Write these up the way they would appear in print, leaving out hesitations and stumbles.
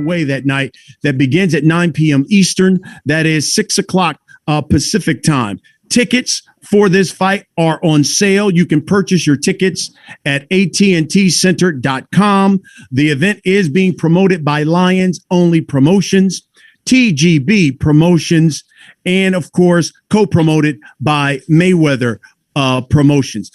way that night that begins at 9 p.m. Eastern. That is 6 o'clock Pacific time. Tickets for this fight are on sale. You can purchase your tickets at AT&TCenter.com. The event is being promoted by Lions Only Promotions, TGB Promotions, and of course, co-promoted by Mayweather Promotions.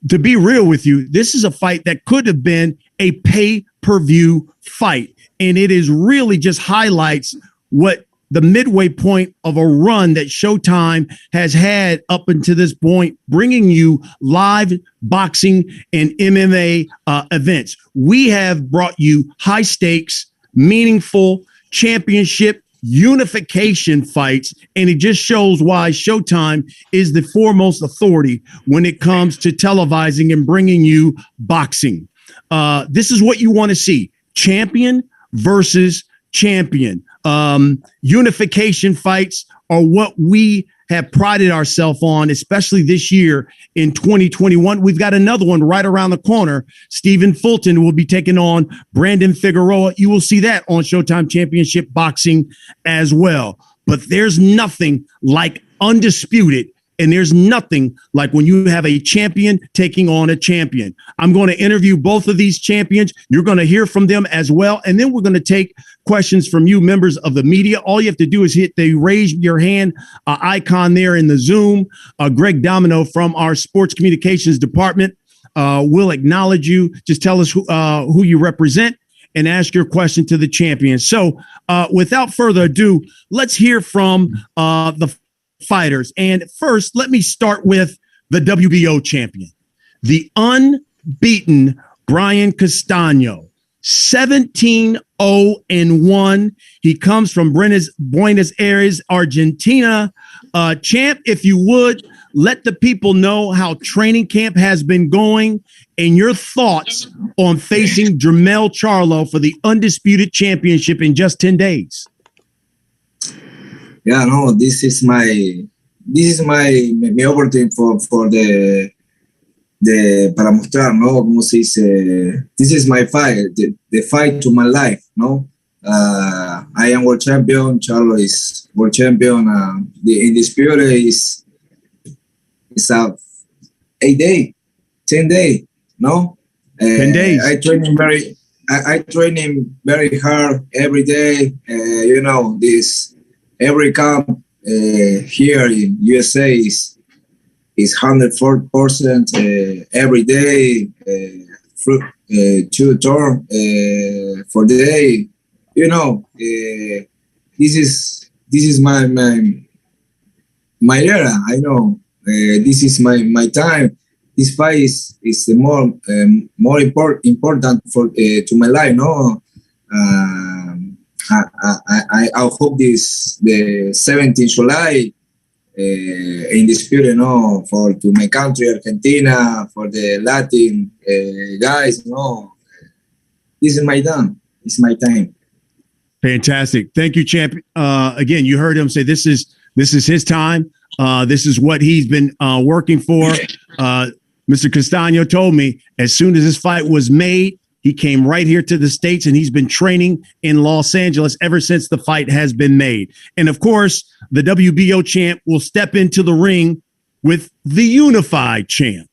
To be real with you, this is a fight that could have been a pay-per-view fight, and it is really just highlights what the midway point of a run that Showtime has had up until this point, bringing you live boxing and MMA events. We have brought you high stakes, meaningful championship unification fights, and it just shows why Showtime is the foremost authority when it comes to televising and bringing you boxing. This is what you want to see: champion versus champion. Unification fights are what we have prided ourselves on, especially this year in 2021. We've got another one right around the corner. Stephen Fulton will be taking on Brandon Figueroa. You will see that on Showtime Championship Boxing as well. But there's nothing like Undisputed, and there's nothing like when you have a champion taking on a champion. I'm going to interview both of these champions. You're going to hear from them as well. And then we're going to take questions from you, members of the media. All you have to do is hit the raise your hand icon there in the Zoom. Greg Domino from our sports communications department will acknowledge you. Just tell us who you represent and ask your question to the champion. So without further ado, let's hear from the fighters. And first, let me start with the WBO champion, the unbeaten Brian Castaño, 17-0-1. He comes from Buenos Aires, Argentina. Champ, if you would, let the people know how training camp has been going and your thoughts on facing Jermell Charlo for the Undisputed Championship in just 10 days. Yeah, no, this is my opportunity for the para mostrar, no, como se dice, this is my fight, the fight to my life, no. I am world champion. Charlo is world champion. The Undisputed is a 8 day, 10 day, no. 10 days. I train him very hard every day. You know, this every camp here in USA is 104% every day. 2 turn for the day. You know, this is my era. I know this is my time. This fight is the more important for to my life. No. I hope the 17th July in Undisputed, no, to my country, Argentina, for the Latin guys, no. This is my time. It's my time. Fantastic. Thank you, champ. Again, you heard him say this is his time. This is what he's been working for. Mr. Castaño told me as soon as this fight was made, he came right here to the States, and he's been training in Los Angeles ever since the fight has been made. And of course, the WBO champ will step into the ring with the unified champ.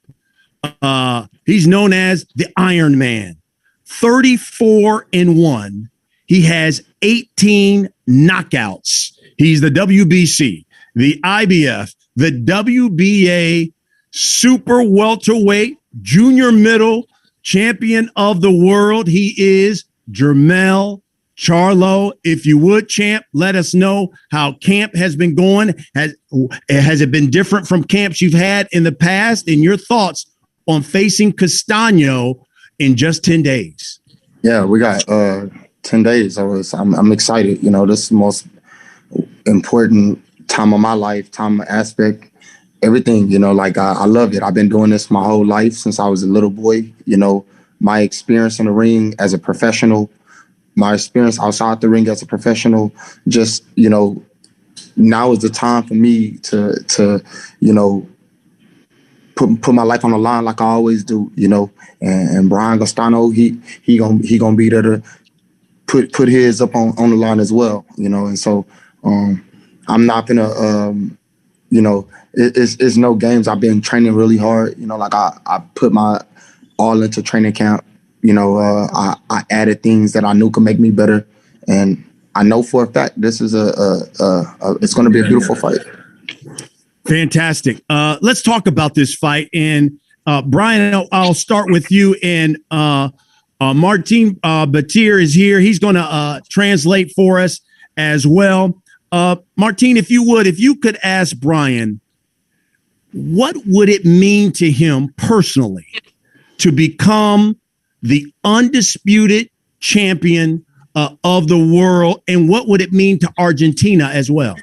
He's known as the Iron Man. 34-1. He has 18 knockouts. He's the WBC, the IBF, the WBA super welterweight, junior middle champion of the world. He is Jermell Charlo. If you would, champ, let us know how camp has been going. Has it been different from camps you've had in the past, and your thoughts on facing Castaño in just 10 days? Yeah, we got 10 days. I'm excited. You know, this is the most important time of my life, time aspect. Everything, you know, like I love it. I've been doing this my whole life since I was a little boy. You know, my experience in the ring as a professional, my experience outside the ring as a professional, just, you know, now is the time for me to you know, put my life on the line like I always do, you know. And Brian Castaño, he gonna be there put his up on the line as well, you know. And so I'm not gonna, you know, it's no games. I've been training really hard, you know. Like I put my all into training camp. You know, I added things that I knew could make me better, and I know for a fact this is it's going to be a beautiful fight. Fantastic. Let's talk about this fight. And Brian, I'll start with you. And Martin Batir is here. He's going to translate for us as well. Martin, if you could ask Brian, what would it mean to him personally to become the undisputed champion of the world, and what would it mean to Argentina as well?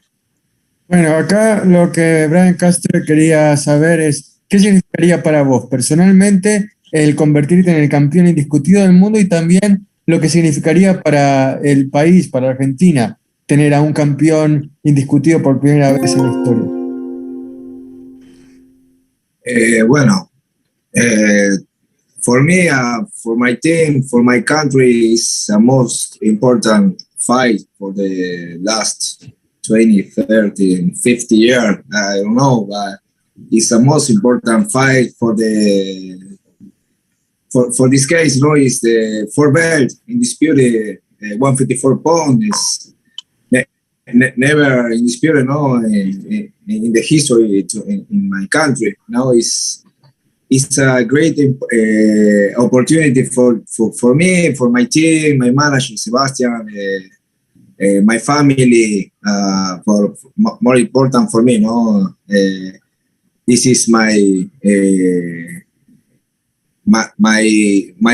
Bueno, acá lo que Brian Castro quería saber es qué significaría para vos personalmente el convertirte en el campeón indiscutido del mundo, y también lo que significaría para el país, para Argentina, tener a un campeón indiscutido por primera vez en la historia. Bueno, for me, for my team, for my country, is the most important fight for the last 20, 30, and 50 years. I don't know, but it's the most important fight for this case. You know, is the 4 belt undisputed 154 pound is never undisputed. No, in the history in my country. Now it's a great opportunity for me, for my team, my manager Sebastian, my family. For more important for me, no. This is my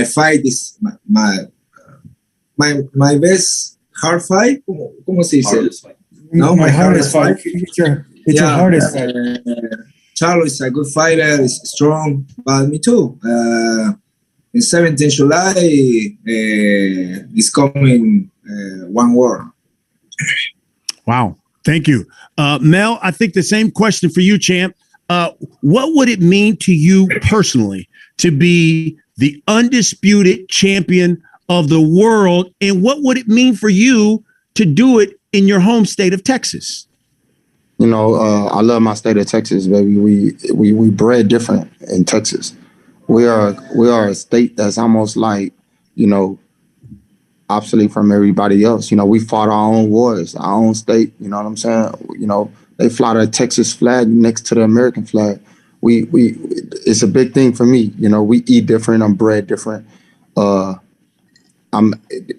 fight is my best hard fight. ¿Cómo se dice? No, my hardest fight. It's your hardest fight. Charlo is a good fighter, is strong, but me too. In 17 July, is coming one war. Wow. Thank you. Mel, I think the same question for you, champ. What would it mean to you personally to be the undisputed champion of the world? And what would it mean for you to do it in your home state of Texas? You know, I love my state of Texas, baby. We bred different in Texas. We are a state that's almost like, you know, obsolete from everybody else. You know, we fought our own wars, our own state. You know what I'm saying? You know, they fly the Texas flag next to the American flag. It's a big thing for me. You know, we eat different. I'm bred different.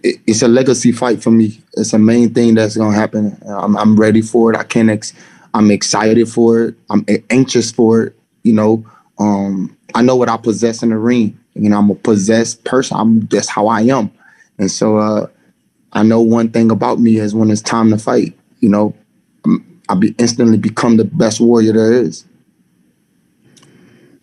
It's a legacy fight for me. It's a main thing that's gonna happen. I'm ready for it. I'm excited for it. I'm anxious for it. You know, I know what I possess in the ring. You know, I'm a possessed person. That's how I am. And so I know one thing about me is when it's time to fight, you know, instantly become the best warrior there is.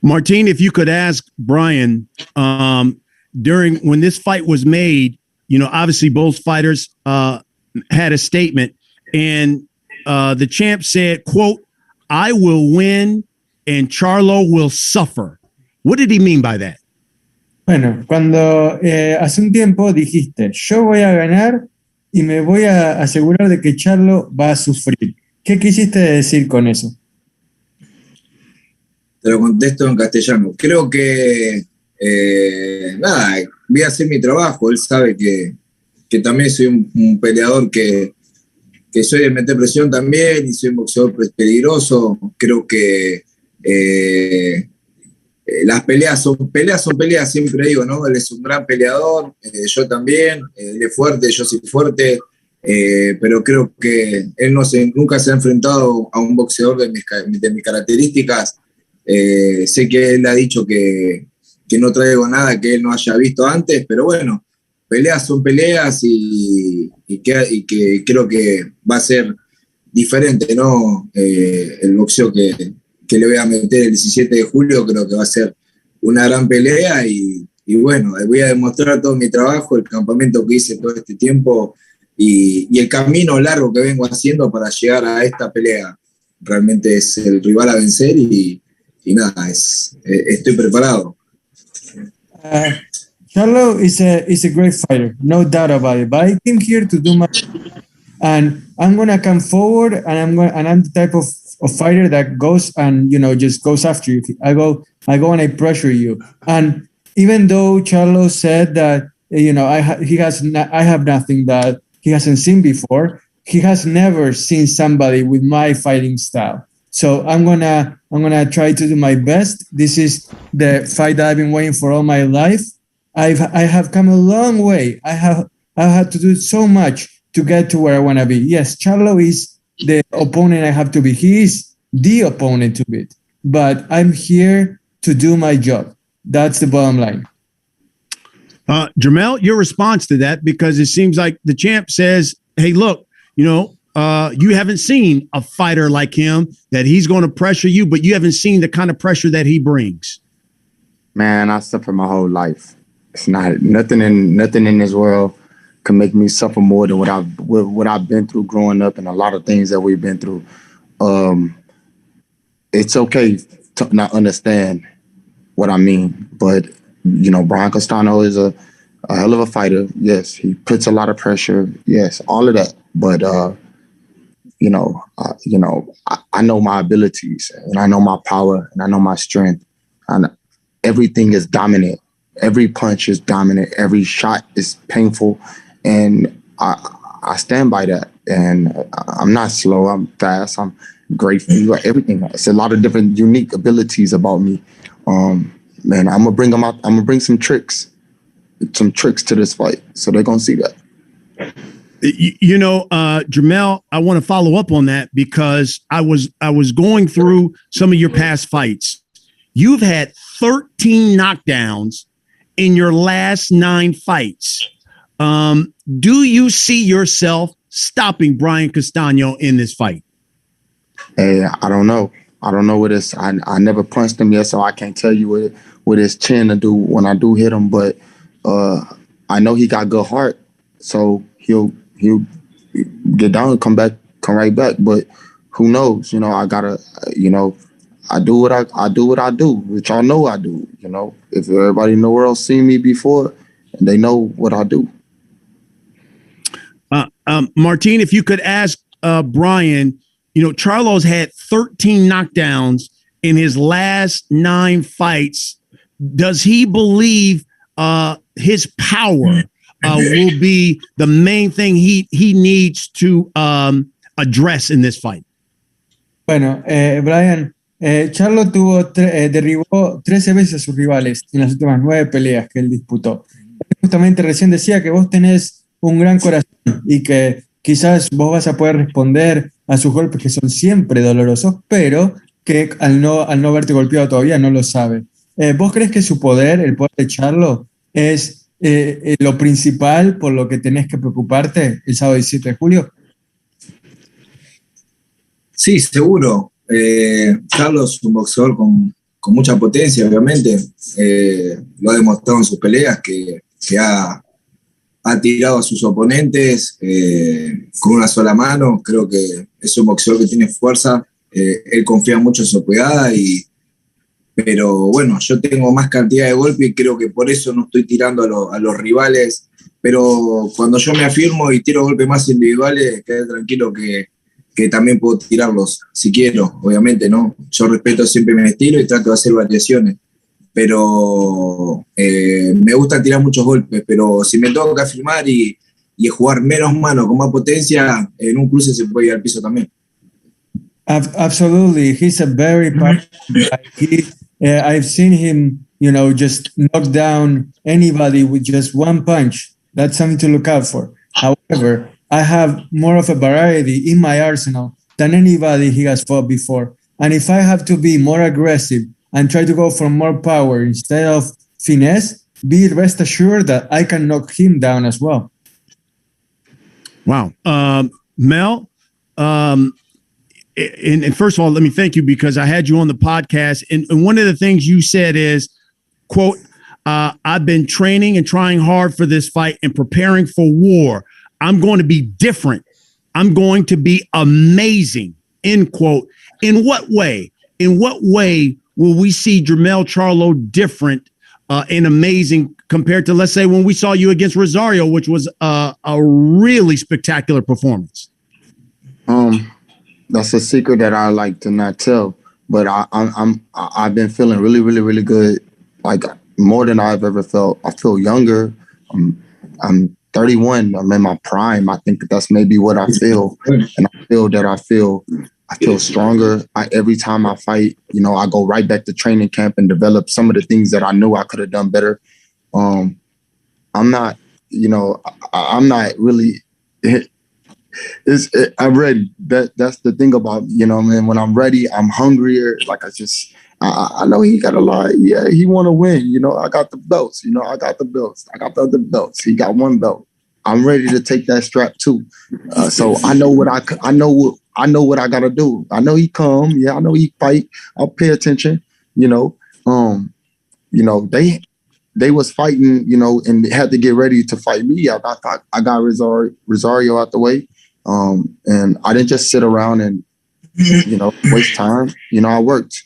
Martin, if you could ask Brian, when this fight was made, you know, obviously both fighters had a statement, and the champ said, quote, "I will win and Charlo will suffer." What did he mean by that? Bueno, cuando hace un tiempo dijiste, yo voy a ganar y me voy a asegurar de que Charlo va a sufrir. ¿Qué quisiste decir con eso? Te lo contesto en castellano. Creo que, nada, voy a hacer mi trabajo. Él sabe que también soy un peleador que soy de meter presión también, y soy un boxeador peligroso. Creo que las peleas son peleas, siempre digo, ¿no? Él es un gran peleador, yo también, él es fuerte, yo soy fuerte, pero creo que él nunca se ha enfrentado a un boxeador de mis características. Sé que él ha dicho que no traigo nada que él no haya visto antes, pero bueno, peleas son peleas, y que creo que va a ser diferente, ¿no? El boxeo que le voy a meter el 17 de julio, creo que va a ser una gran pelea, y bueno, voy a demostrar todo mi trabajo, el campamento que hice todo este tiempo, y el camino largo que vengo haciendo para llegar a esta pelea. Realmente es el rival a vencer, y nada, estoy preparado. Charlo is a great fighter, no doubt about it. But I came here to do my, and I'm gonna come forward, and I'm the type of fighter that goes and just goes after you. I go and I pressure you. And even though Charlo said that I have nothing that he hasn't seen before, he has never seen somebody with my fighting style. So I'm gonna try to do my best. This is the fight that I've been waiting for all my life. I have come a long way. I've had to do so much to get to where I want to be. Yes, Charlo is the opponent I have to be. He is the opponent to beat. But I'm here to do my job. That's the bottom line. Jermell, your response to that, because it seems like the champ says, hey, look, you haven't seen a fighter like him, that he's going to pressure you, but you haven't seen the kind of pressure that he brings. Man, I suffer my whole life. It's not nothing in this world can make me suffer more than what I've been through growing up, and a lot of things that we've been through. It's okay to not understand what I mean, but Brian Castaño is a hell of a fighter. Yes, he puts a lot of pressure. Yes, all of that. But I know my abilities, and I know my power, and I know my strength, and everything is dominant. Every punch is dominant. Every shot is painful, and I stand by that. And I'm not slow. I'm fast. I'm grateful. Everything. It's a lot of different unique abilities about me. Man, I'm gonna bring them out. I'm gonna bring some tricks to this fight, so they're gonna see that. Jermell, I want to follow up on that, because I was going through some of your past fights. You've had 13 knockdowns in your last 9 fights. Do you see yourself stopping Brian Castaño in this fight? Hey, I don't know. I don't know what it's. I never punched him yet, so I can't tell you what his chin to do when I do hit him. But I know he got good heart, so he'll get down and come right back. But who knows? I gotta. I do what I do, which y'all know I do. If everybody in the world seen me before, they know what I do. Martin, if you could ask Brian, Charlo's had 13 knockdowns in his last 9 fights. Does he believe his power will be the main thing he needs to address in this fight? Bueno, Brian, Charlo derribó 13 veces a sus rivales en las últimas 9 peleas que él disputó. Justamente recién decía que vos tenés un gran corazón y que quizás vos vas a poder responder a sus golpes, que son siempre dolorosos, pero que al no verte golpeado todavía no lo sabe. ¿Vos crees que su poder, el poder de Charlo, es lo principal por lo que tenés que preocuparte el sábado 17 de julio? Sí, seguro. Charlo es un boxeador con mucha potencia, obviamente. Lo ha demostrado en sus peleas, que ha tirado a sus oponentes con una sola mano. Creo que es un boxeador que tiene fuerza. Él confía mucho en su pegada, pero bueno, yo tengo más cantidad de golpes y creo que por eso no estoy tirando a los rivales. Pero cuando yo me afirmo y tiro golpes más individuales, quede tranquilo que también puedo tirarlos si quiero, obviamente, ¿no? Yo respeto siempre mi estilo y trato de hacer variaciones. Pero me gusta tirar muchos golpes, pero si me tengo que afirmar y jugar menos mano con más potencia, en un cruce se puede ir al piso también. Absolutely, he's a very powerful guy. I've seen him, just knock down anybody with just one punch. That's something to look out for. However, I have more of a variety in my arsenal than anybody he has fought before. And if I have to be more aggressive and try to go for more power instead of finesse, be rest assured that I can knock him down as well. Wow. Mel, and first of all, let me thank you, because I had you on the podcast. And one of the things you said is, quote, I've been training and trying hard for this fight and preparing for war. I'm going to be different. I'm going to be amazing, end quote. In what way? In what way will we see Jermell Charlo different and amazing compared to, let's say, when we saw you against Rosario, which was a really spectacular performance? That's a secret that I like to not tell, but I've been feeling really, really, really good, like more than I've ever felt. I feel younger. I'm 31. I'm in my prime. I think that's maybe what I feel, and I feel that I feel stronger. Every time I fight, I go right back to training camp and develop some of the things that I knew I could have done better. I'm not really. I'm ready. That's the thing about, man, when I'm ready, I'm hungrier. Like I know he got a lot. Yeah, he want to win. I got the belts. I got the belts. I got the other belts. He got one belt. I'm ready to take that strap too. So I know what I got to do. I know he come. Yeah, I know he fight. I'll pay attention. They was fighting, and had to get ready to fight me. I got Rosario out the way. And I didn't just sit around and, waste time. I worked,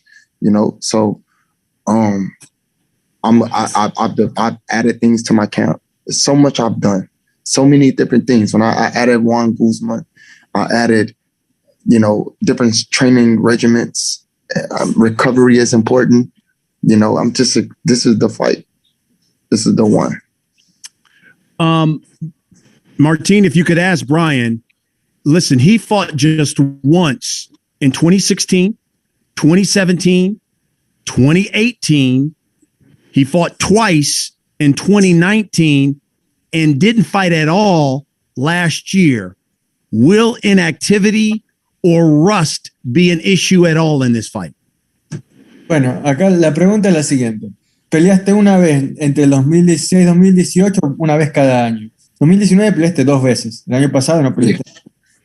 so I've added things to my camp. There's so much I've done, so many different things. When I added Juan Guzman, I added, different training regiments. Recovery is important. This is the fight. This is the one. Martin, if you could ask Brian, listen, he fought just once in 2016, 2017, 2018. He fought twice in 2019 and didn't fight at all last year. Will inactivity or rust be an issue at all in this fight? Bueno, acá la pregunta es la siguiente. Peleaste una vez entre el 2016 y 2018, una vez cada año. 2019 peleaste 2 veces. El año pasado no peleaste.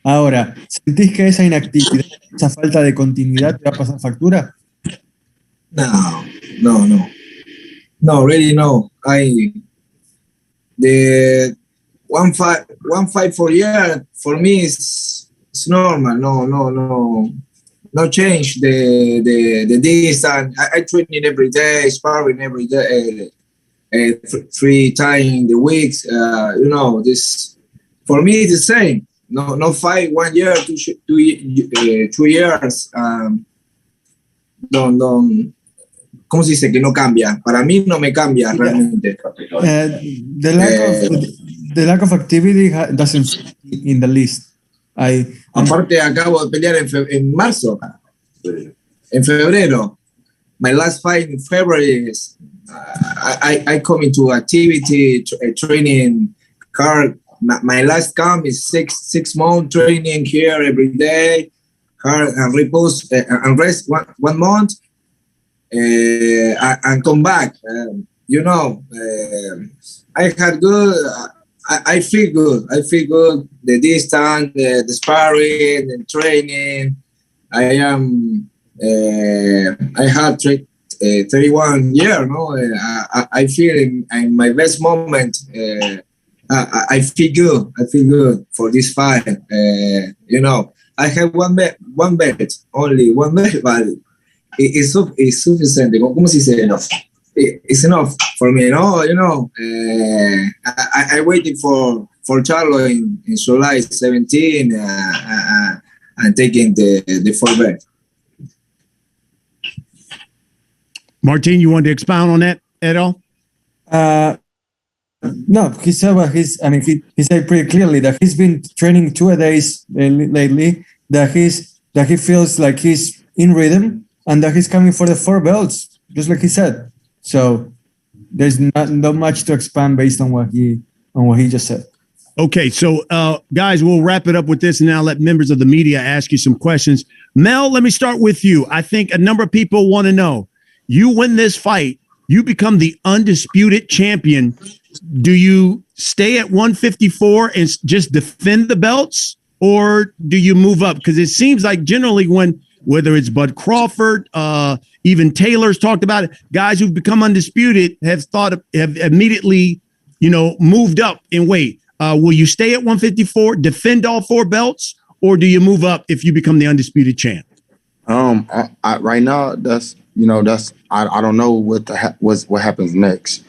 Ahora, ¿sentís que esa inactividad, esa falta de continuidad te va a pasar factura? No, really no. The one fight for year for me is normal. No change the distance. I training every day, sparring every day, 3 times in the weeks. This for me is the same. No fight 1 year, 2 years. ¿Cómo se dice que no cambia? Para mí no me cambia realmente. The lack of activity doesn't fit in the list. Aparte acabo de pelear en marzo, en febrero. My last fight in February is I come into activity training hard. My last camp is six months training here every day, hard and repose and rest one month, and come back. I had good. I feel good. The distance, the sparring, the training. I had 31 years. I feel in my best moment. I feel good for this fight. I have one bet, only one bet, but it's sufficient. ¿Cómo se dice enough? It's enough for me, I waited for Charlo in July 17 and taking the 4 bet. Martin, you want to expound on that at all? No, he said he said pretty clearly that he's been training 2 days lately, that he feels like he's in rhythm and that he's coming for the 4 belts, just like he said. So there's not much to expand based on what he just said. Okay, so guys, we'll wrap it up with this and now let members of the media ask you some questions. Mel, let me start with you. I think a number of people want to know, you win this fight, you become the undisputed champion. Do you stay at 154 and just defend the belts, or do you move up? Because it seems like generally whether it's Bud Crawford, even Taylor's talked about it, guys who've become undisputed have immediately, moved up in weight. Will you stay at 154, defend all 4 belts, or do you move up if you become the undisputed champ? Right now, I don't know what happens next.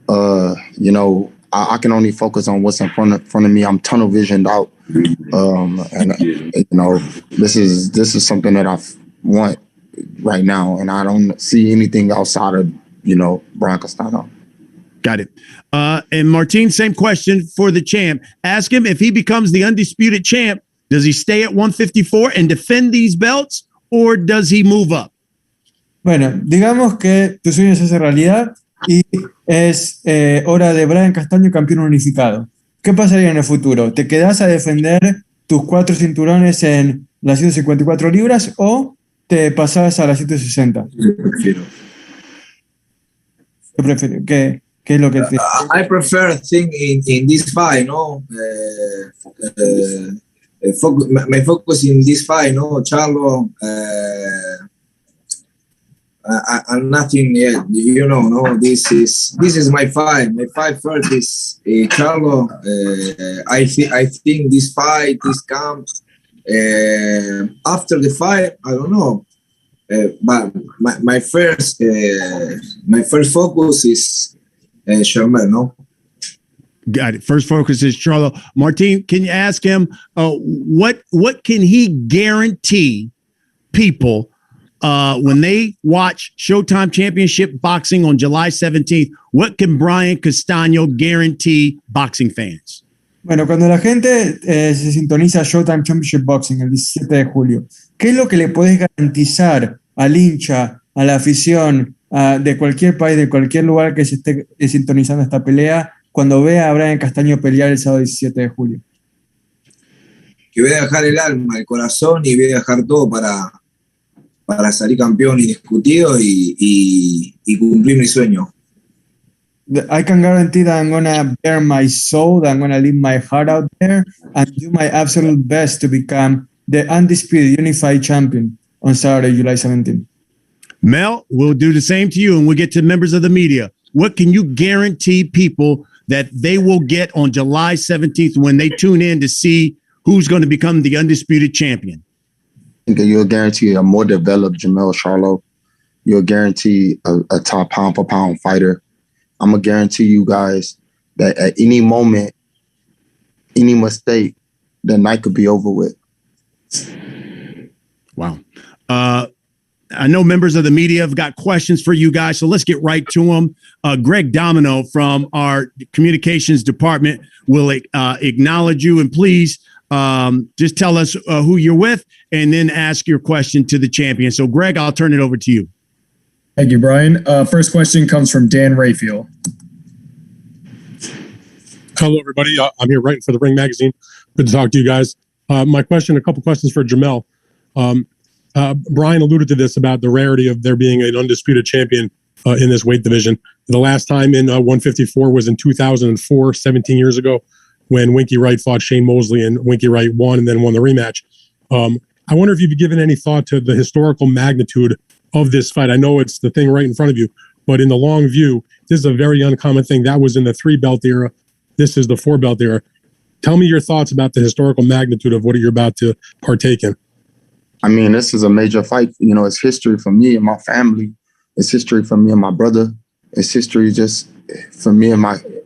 I can only focus on what's in front of me. I'm tunnel visioned out, and this is something that I want right now, and I don't see anything outside of Brian Castaño. Got it. And Martin, same question for the champ. Ask him if he becomes the undisputed champ, does he stay at 154 and defend these belts, or does he move up? Bueno, digamos que tu sueño se hace realidad y es hora de Brian Castaño campeón unificado. ¿Qué pasaría en el futuro? ¿Te quedás a defender tus 4 cinturones en las 154 libras o te pasás a las 160? ¿Qué es lo que te... I prefer thing in this fight, no? My focus in this fight, no, Charlo. I'm nothing yet, no. This is my fight. My fight first is Charlo. I think this fight, this camp. After the fight, I don't know. But my first focus is Jermell, no? Got it. First focus is Charlo. Martin, can you ask him what can he guarantee people when they watch Showtime Championship Boxing on July 17th? What can Brian Castaño guarantee boxing fans? Bueno, cuando la gente se sintoniza Showtime Championship Boxing el 17 de julio, ¿qué es lo que le podés garantizar al hincha, a la afición de cualquier país, de cualquier lugar que se esté sintonizando esta pelea, cuando vea a Brian Castaño pelear el sábado 17 de julio? Que voy a dejar el alma, el corazón y voy a dejar todo para salir campeón indiscutido y cumplir mi sueño. I can guarantee that I'm going to bear my soul, that I'm going to leave my heart out there and do my absolute best to become the undisputed unified champion on Saturday, July 17th. Mel, we'll do the same to you, and we'll get to members of the media. What can you guarantee people that they will get on July 17th when they tune in to see who's going to become the undisputed champion? I think you'll guarantee a more developed Jermell Charlo. You'll guarantee a top pound-for-pound fighter. I'm going to guarantee you guys that at any moment, any mistake, the night could be over with. Wow. I know members of the media have got questions for you guys, so let's get right to them. Greg Domino from our communications department will acknowledge you, and please just tell us who you're with and then ask your question to the champion. So, Greg, I'll turn it over to you. Thank you, Brian. First question comes from Dan Rayfield. Hello, everybody. I'm here writing for the Ring Magazine. Good to talk to you guys. My question, a couple questions for Jermell. Brian alluded to this about the rarity of there being an undisputed champion in this weight division. The last time in 154 was in 2004, 17 years ago, when Winky Wright fought Shane Mosley, and Winky Wright won and then won the rematch. I wonder if you've given any thought to the historical magnitude of this fight. I know it's the thing right in front of you, but in the long view, this is a very uncommon thing. That was in the 3-belt era. This is the 4-belt era. Tell me your thoughts about the historical magnitude of what you're about to partake in. I mean, this is a major fight. It's history for me and my family. It's history for me and my brother. It's history just for me and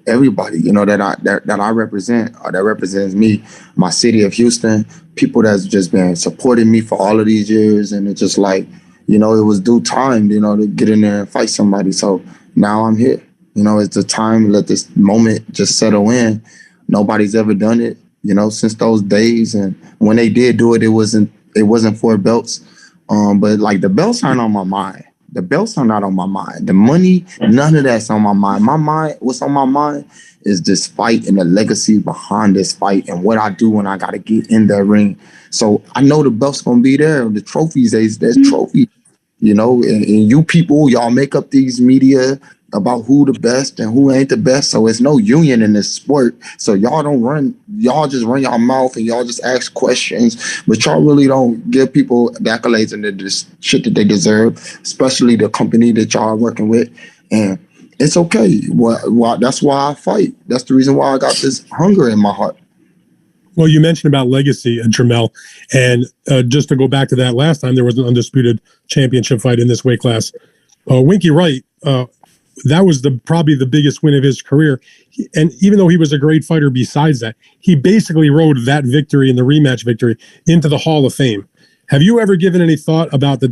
everybody, that I represent, or that represents me, my city of Houston, people that's just been supporting me for all of these years. And it's just like, it was due time, to get in there and fight somebody. So now I'm here. It's the time to let this moment just settle in. Nobody's ever done it, since those days. And when they did do it, it wasn't 4 belts. But like the belts aren't on my mind. The belts are not on my mind. The money, none of that's on my mind. What's on my mind is this fight and the legacy behind this fight and what I do when I got to get in that ring. So I know the belt's going to be there. The trophies, there's trophies, and you people, y'all make up these media about who the best and who ain't the best. So it's no union in this sport. So y'all just run y'all mouth and y'all just ask questions, but y'all really don't give people the accolades and the shit that they deserve, especially the company that y'all are working with. And it's okay. Well, that's why I fight. That's the reason why I got this hunger in my heart. Well, you mentioned about legacy, Jermell, and just to go back to that, last time there was an undisputed championship fight in this weight class. Winky Wright, that was probably the biggest win of his career. And even though he was a great fighter besides that, he basically rode that victory and the rematch victory into the Hall of Fame. Have you ever given any thought about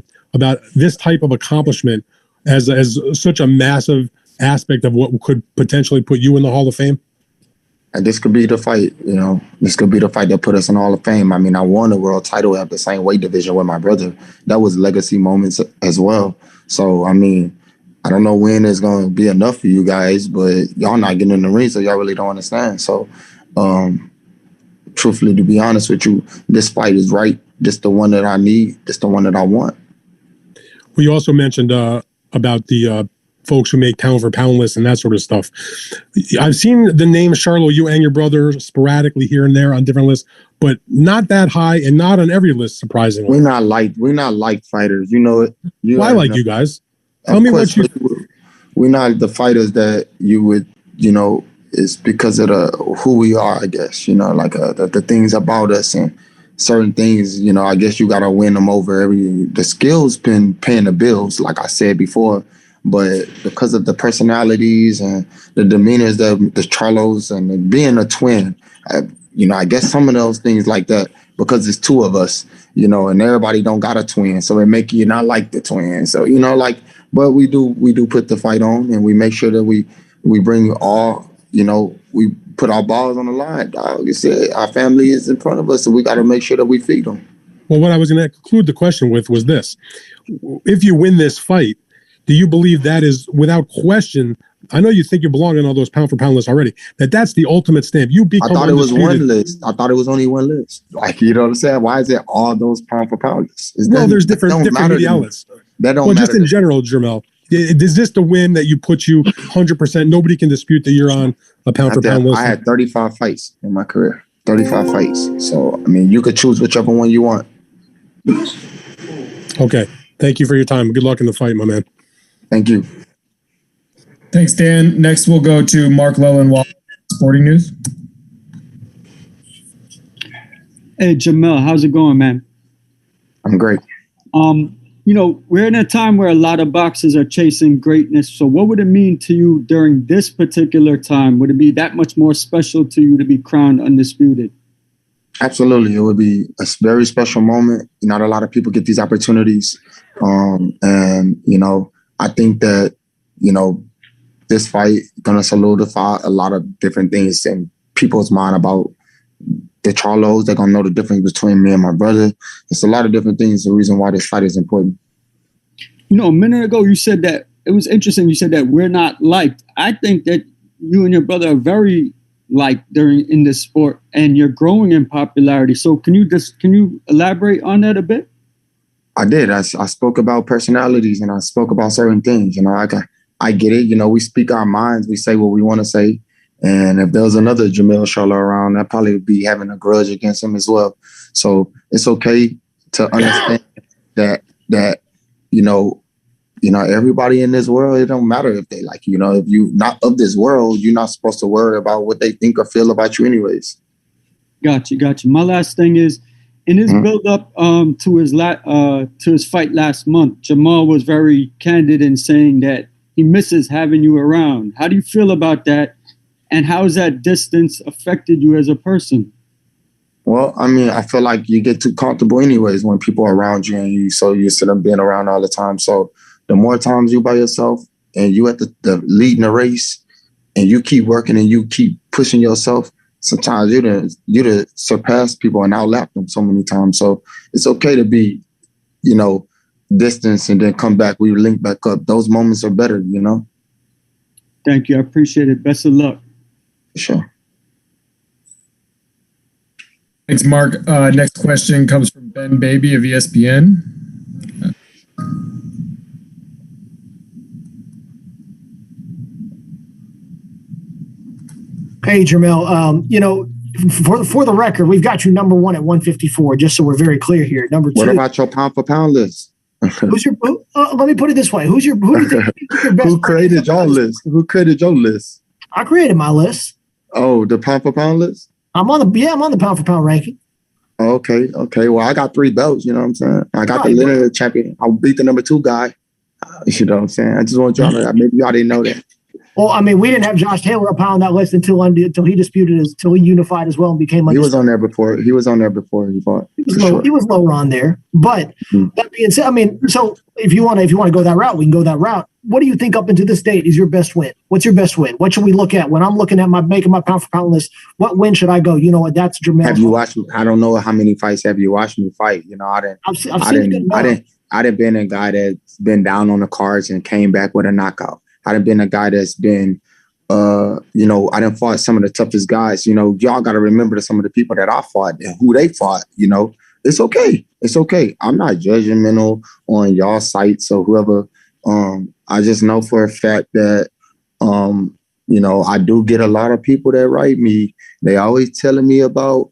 this type of accomplishment as such a massive aspect of what could potentially put you in the Hall of Fame? And this could be the fight, This could be the fight that put us in the Hall of Fame. I mean, I won the world title at the same weight division with my brother. That was legacy moments as well. So, I mean, I don't know when it's going to be enough for you guys, but y'all not getting in the ring, so y'all really don't understand. So, truthfully, to be honest with you, this fight is right. This the one that I need. This the one that I want. Well, you also mentioned about the folks who make pound for pound lists and that sort of stuff. I've seen the name Charlo, you and your brother, sporadically here and there on different lists, but not that high and not on every list, surprisingly. We're not like fighters. You know it. Well, I like you guys. Tell me what you... We're not the fighters that you would, it's because of who we are, I guess, like the things about us and certain things, I guess you got to win them over. The skills been paying the bills, like I said before, but because of the personalities and the demeanors, the Charlos and being a twin, I guess some of those things like that, because it's two of us, and everybody don't got a twin, so it make you not like the twin. So, but we do put the fight on, and we make sure that we bring all, we put our balls on the line. Dog. You said our family is in front of us, so we got to make sure that we feed them. Well, what I was going to conclude the question with was this. If you win this fight, do you believe that is, without question, I know you think you belong in all those pound for pound lists already, that's the ultimate stamp. You become I thought undisputed. It was one list. I thought it was only one list. Like, you know what I'm saying? Why is it all those pound for pound lists? There's different media outlets. That don't well, matter. just in general, Jermell, is this the win that you put you 100%? Nobody can dispute that you're on a pound for pound list. I had 35 fights in my career. 35 fights. So, I mean, you could choose whichever one you want. Okay. Thank you for your time. Good luck in the fight, my man. Thank you. Thanks, Dan. Next, we'll go to Mark Lellenwald, Sporting News. Hey, Jermell, how's it going, man? I'm great. We're in a time where a lot of boxers are chasing greatness. So what would it mean to you during this particular time? Would it be that much more special to you to be crowned undisputed? Absolutely. It would be a very special moment. Not a lot of people get these opportunities. I think that, this fight going to solidify a lot of different things in people's mind about the Charlos. They're going to know the difference between me and my brother. It's a lot of different things. The reason why this fight is important. A minute ago, you said that it was interesting. You said that we're not liked. I think that you and your brother are very liked in this sport, and you're growing in popularity. So can you elaborate on that a bit? I did. I spoke about personalities and I spoke about certain things. I get it. We speak our minds. We say what we want to say. And if there was another Jermell Charlo around, I'd probably be having a grudge against him as well. So it's okay to understand that everybody in this world, it don't matter if they like you. If you're not of this world, you're not supposed to worry about what they think or feel about you anyways. Got you. My last thing is, in his build-up to his fight last month, Jermall was very candid in saying that he misses having you around. How do you feel about that? And how has that distance affected you as a person? Well, I mean, I feel like you get too comfortable anyways when people are around you and you so used to them being around all the time. So the more times you by yourself and you at the leading the race and you keep working and you keep pushing yourself, sometimes you'd surpass people and outlap them so many times. So it's okay to be, distance and then come back. We link back up. Those moments are better, Thank you. I appreciate it. Best of luck. Sure. Thanks, Mark. Next question comes from Ben Baby of ESPN. Hey, Jermell, for the record, we've got you number one at 154, just so we're very clear here. Number two. What about your pound for pound list? Let me put it this way. Who do you think is your best? Who created your list? Who created your list? I created my list. Oh, the pound for pound list? I'm on the pound for pound ranking. Okay. Well, I got 3 belts. You know what I'm saying? I got the linear champion. I beat the number 2 guy. You know what I'm saying? I just want y'all to know. Maybe y'all didn't know that. Well, I mean, we didn't have Josh Taylor up high on that list until he disputed until he unified as well and became undisputed. He was on there before. He fought. He was lower on there. But that being said, I mean, so if you want to go that route, we can go that route. What do you think up into this date is your best win? What's your best win? What should we look at when I'm looking at making my pound for pound list? What win should I go? You know what? That's Jermell. Have you watched? I don't know how many fights have you watched me fight. You know, I didn't been a guy that's been down on the cards and came back with a knockout. I done been a guy that's been, I done fought some of the toughest guys. You know, y'all got to remember some of the people that I fought and who they fought. You know, it's okay. It's okay. I'm not judgmental on y'all sites or whoever. I just know for a fact that, I do get a lot of people that write me. They always telling me about,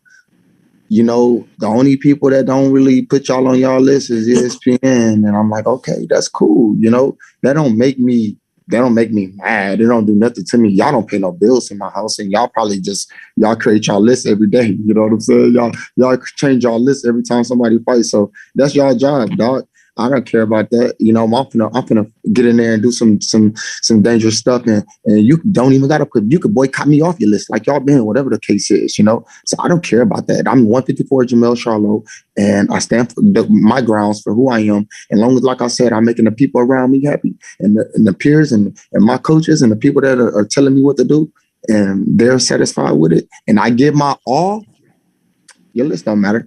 the only people that don't really put y'all on y'all list is ESPN. And I'm like, okay, that's cool. That don't make me mad. It don't do nothing to me. Y'all don't pay no bills in my house, and y'all probably y'all create y'all list every day. You know what I'm saying? Y'all change y'all list every time somebody fights. So that's y'all job, dog. I don't care about that. I'm finna get in there and do some dangerous stuff, and you don't even gotta you could boycott me off your list like y'all been, whatever the case is, So I don't care about that. I'm 154 Jermell Charlo, and I stand for my grounds for who I am. And long as, like I said, I'm making the people around me happy, and the peers and my coaches and the people that are telling me what to do, and they're satisfied with it, and I give my all, your list don't matter.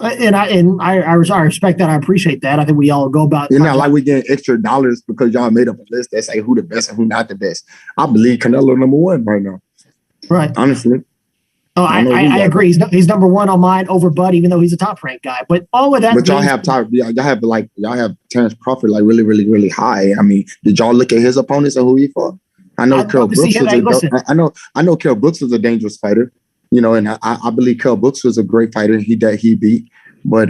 And I respect that. I appreciate that. I think we all go about. It's not like we get extra dollars because y'all made up a list that say who the best and who not the best. I believe Canelo number 1 right now. Right. Honestly. Oh, I agree. He's number 1 on mine over Bud, even though he's a top ranked guy. But all of that. But y'all have Terrence Crawford like really, really, really high. I mean, did y'all look at his opponents and who he fought? I know Kell Brooks was a dangerous fighter. And I believe Kell Brooks was a great fighter. He beat, but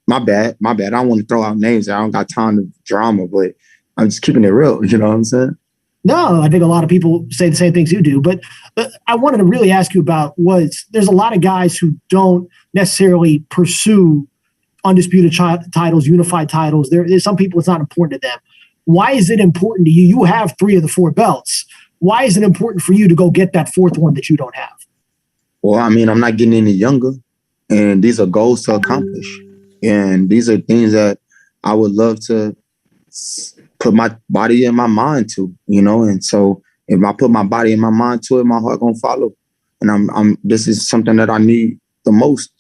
my bad. I don't want to throw out names. I don't got time to drama, but I'm just keeping it real. You know what I'm saying? No, I think a lot of people say the same things you do. But I wanted to really ask you about there's a lot of guys who don't necessarily pursue undisputed titles, unified titles. There's some people it's not important to them. Why is it important to you? You have 3 of the 4 belts. Why is it important for you to go get that 4th one that you don't have? Well, I mean, I'm not getting any younger, and these are goals to accomplish. And these are things that I would love to put my body and my mind to, And so if I put my body and my mind to it, my heart gonna follow. And this is something that I need the most,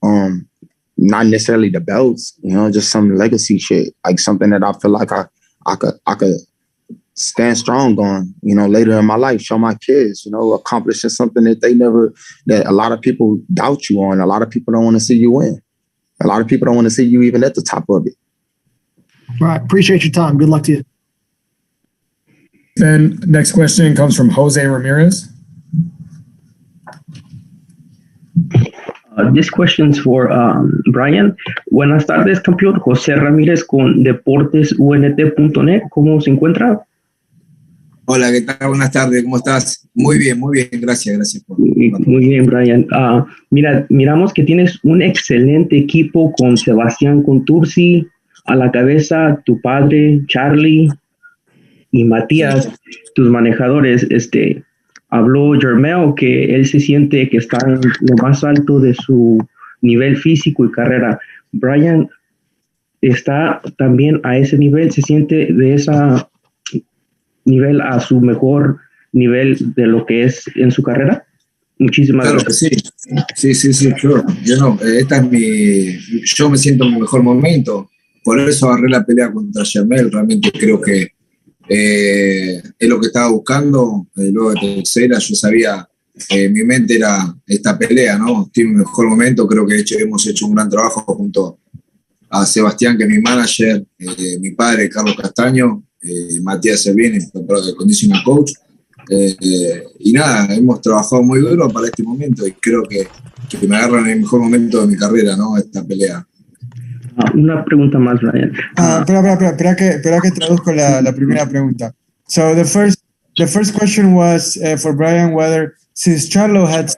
not necessarily the belts, just some legacy shit, like something that I feel like I could stand strong on, later in my life, show my kids, accomplishing something that a lot of people doubt you on. A lot of people don't want to see you win. A lot of people don't want to see you even at the top of it. All right. Appreciate your time. Good luck to you. Then next question comes from Jose Ramirez. This question's for Brian. Buenas tardes, campeón. José Ramírez con deportesunt.net. ¿Cómo se encuentra? Hola, ¿qué tal? Buenas tardes, ¿cómo estás? Muy bien, gracias. Muy bien, Brian. Miramos que tienes un excelente equipo con Sebastián Contursi a la cabeza, tu padre, Charlie y Matías, tus manejadores. Habló Jermell que él se siente que está en lo más alto de su nivel físico y carrera. Brian está también a ese nivel, se siente de esa nivel a su mejor nivel de lo que es en su carrera. Muchísimas gracias. Sí, claro. Yo me siento en mi mejor momento, por eso agarré la pelea contra Jermell. Realmente creo que es lo que estaba buscando. Luego de tercera yo sabía, mi mente era esta pelea, ¿no? Estoy en mi mejor momento, creo que hemos hecho un gran trabajo junto a Sebastián, que es mi manager, mi padre, Carlos Castaño, Matías Servini, el conditional coach, y nada, hemos trabajado muy duro para este momento y creo que me agarran en el mejor momento de mi carrera, ¿no? Esta pelea. Una pregunta más, Brian. Espera que traduzco la primera pregunta. So the first question was for Brian, whether since Charlo had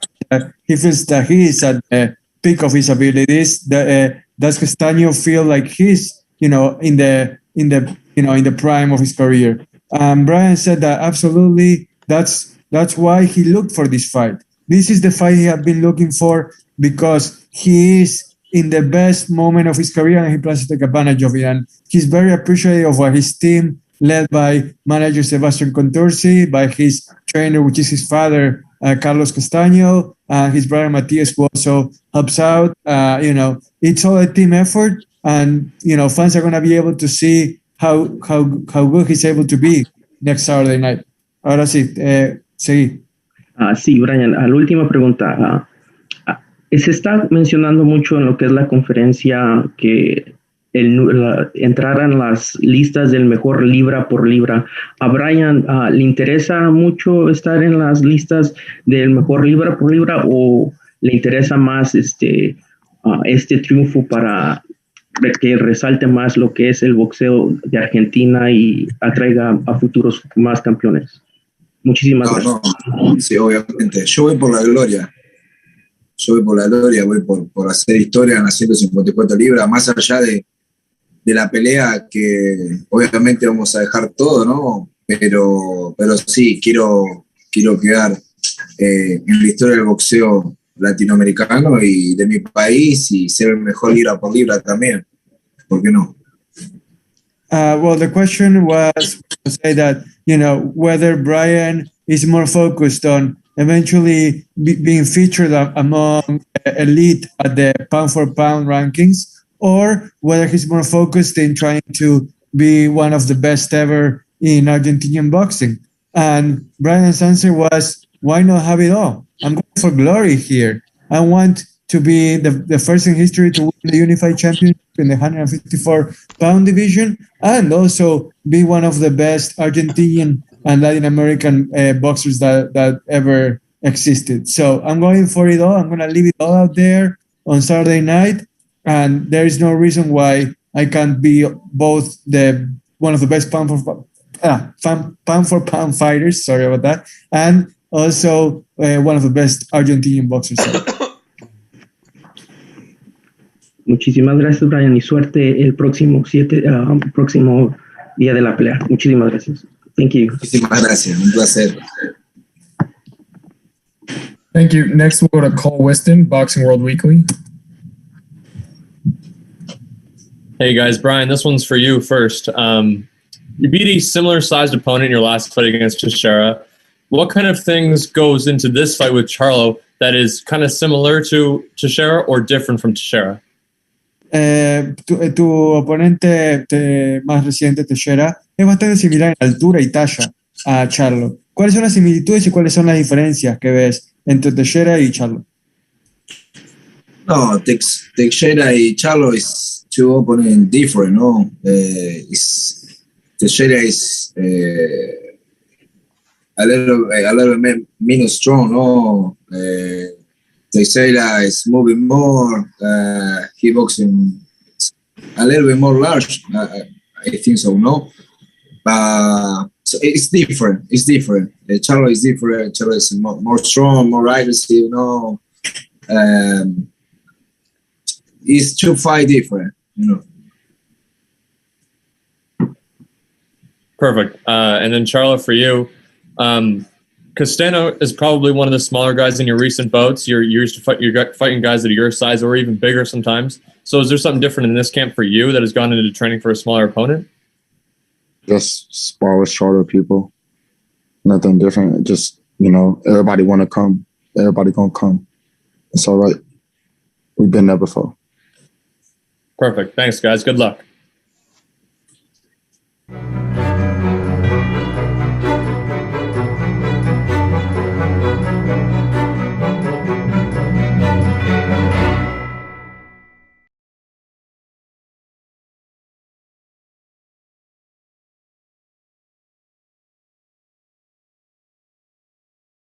he feels that he is at the peak of his abilities. Does Castaño feel like he's, in the prime of his career? Brian said that absolutely. That's why he looked for this fight. This is the fight he had been looking for because he is in the best moment of his career and he plans to take advantage of it. And he's very appreciative of what his team, led by manager Sebastian Contursi, by his trainer, which is his father, Carlos Castaño, his brother Matias, who also helps out. It's all a team effort, and fans are going to be able to see how good he's able to be next Saturday night. Ahora sí, seguí. Sí, Brian, a la última pregunta. Se está mencionando mucho en lo que es la conferencia que entraran las listas del mejor libra por libra. ¿A Brian le interesa mucho estar en las listas del mejor libra por libra o le interesa más este triunfo para que resalte más lo que es el boxeo de Argentina y atraiga a futuros más campeones? Muchísimas gracias. No, sí, obviamente. Yo voy por la gloria. Voy por hacer historia en las 154 libras, más allá de la pelea que obviamente vamos a dejar todo, ¿no? Pero sí, quiero quedar en la historia del boxeo latinoamericano y de mi país y ser el mejor libra por libra también. ¿Por qué no? Well, the question was to say that, whether Brian is more focused on eventually being featured among elite at the pound for pound rankings, or whether he's more focused in trying to be one of the best ever in Argentinian boxing. And Brian's answer was, why not have it all? I'm going for glory here. I want to be the first in history to win the unified championship in the 154-pound division, and also be one of the best Argentinian and Latin American boxers that ever existed. So I'm going for it all. I'm going to leave it all out there on Saturday night, and there is no reason why I can't be both one of the best pound for pound fighters. Sorry about that, and also one of the best Argentinian boxers. Muchísimas gracias, Brian, y suerte el próximo día de la pelea. Muchísimas gracias. Thank you. Muchísimas gracias. Un placer. Thank you. Next, we'll go to Cole Whiston, Boxing World Weekly. Hey, guys. Brian, this one's for you first. You beat a similar-sized opponent in your last fight against Teixeira. What kind of things goes into this fight with Charlo that is kind of similar to Teixeira or different from Teixeira? Tu oponente más reciente, Teixeira, es bastante similar en altura y talla a Charlo. ¿Cuáles son las similitudes y cuáles son las diferencias que ves entre Teixeira y Charlo? No, Teixeira y Charlo is two opponents different, no? Teixeira is a little menos strong, no? Teixeira is moving more. He boxing a little bit more large. I think so, no? So it's different. Charlo is different. Charlo is more strong, more aggressive, no? It's two fight different, Perfect. And then Charlo, for you, Castano is probably one of the smaller guys in your recent bouts. You're used to fighting guys that are your size or even bigger sometimes. So is there something different in this camp for you that has gone into training for a smaller opponent? Just spar with shorter people. Nothing different. Just, everybody want to come. Everybody going to come. It's all right. We've been there before. Perfect. Thanks, guys. Good luck.